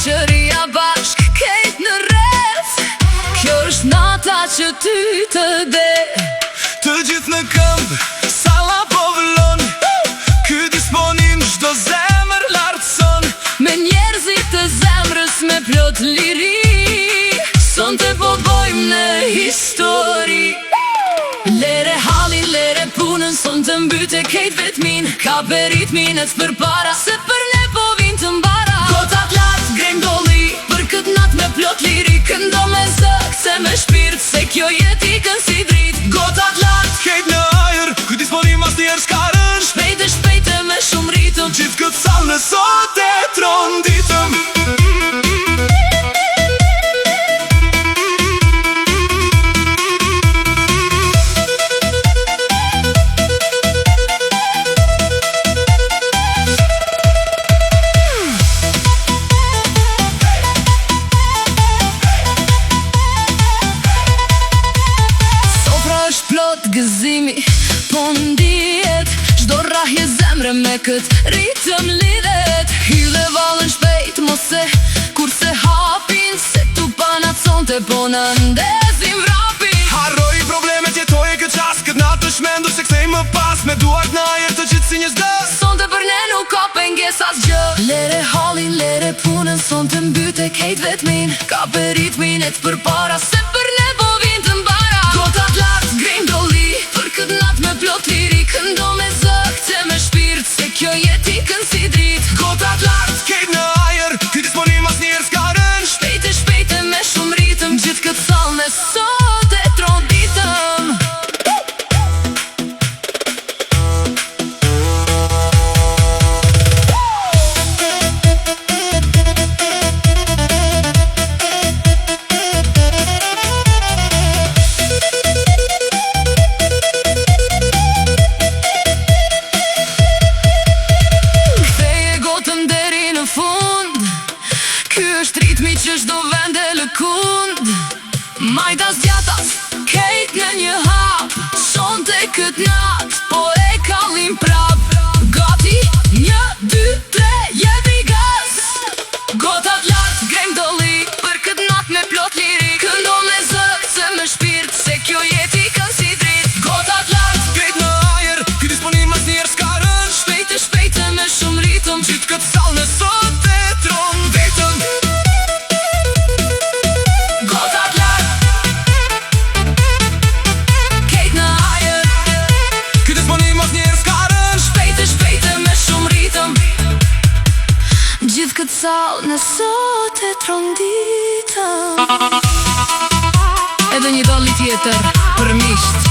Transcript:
shoqëria bashk, kejt në rreth. Kjo është nata që ty të de. Të gjithë në këmbë, salla po vëllon. Ky disponim çdo zemër lartëson. Me njerëzit të zemrës me plot liri, sonte po bojmë në histori. Lere halin, lere punën, sonte mbyte kejt vetmin. Ka për ritmin e të përpara, se për ne po vin të mbara. Gotat lartë, grem doli, për këtë nat me plot liri. Këndo me zëk, se me shpirt, se kjo jeti kën si drit. Gotat lartë, kejt në ajër, ky disponim as njerë s'ka rën. Shpejte me shumë ritëm, gjithë këtë sallë në sot e tronditëm. gëzimi, po ndihet çdo rrahje zemre me këtë ritëm lidhet. Hyle vallën shpejt, mose kurse hapin, se tu panat sonte po në ndezim vrapin. Harroj problemet, jetoj e këtë qas, këtë natë të shmendur se kthej më pas. Me duart në ajer të gjithë si një zdo, sonte për ne nuk ka penges as gjë. Lere halin, lere punën, sonte mbyte kejt vetmin. Ka për ritmin e të përpara, se për ne po vin të mbara. Gotat lartë, grem doli, për këtë natë me plot liri. Këndo me zëk, se me shpirt, se kjo jeti kën si drit. Gotat lartë, kejt në ajer, ky disponim as njerë s'ka rën. Shpejte me shumë ritëm, gjithë këtë sallë në sot e tronditëm. Ky është ritmi që çdo vend e lëkund. Majtas djatas, kejt në një hap, sonte këtë nat, po e kallim prap. Gati, 1, 2, 3, jepi gas. Gotat lartë, grem doli, për këtë nat me plot liri. Këndo me zëk, se me shpirt, se kjo jeti kën si drit. Gotat lartë, kejt në ajer, ky disponim as njerë s'ka rën. Shpejte me shumë ritëm, gjithë këtë sallë në sot e tronditëm. Gjithë këtë sallë në sot e tronditëm. Edhe një dolli tjetër për misht.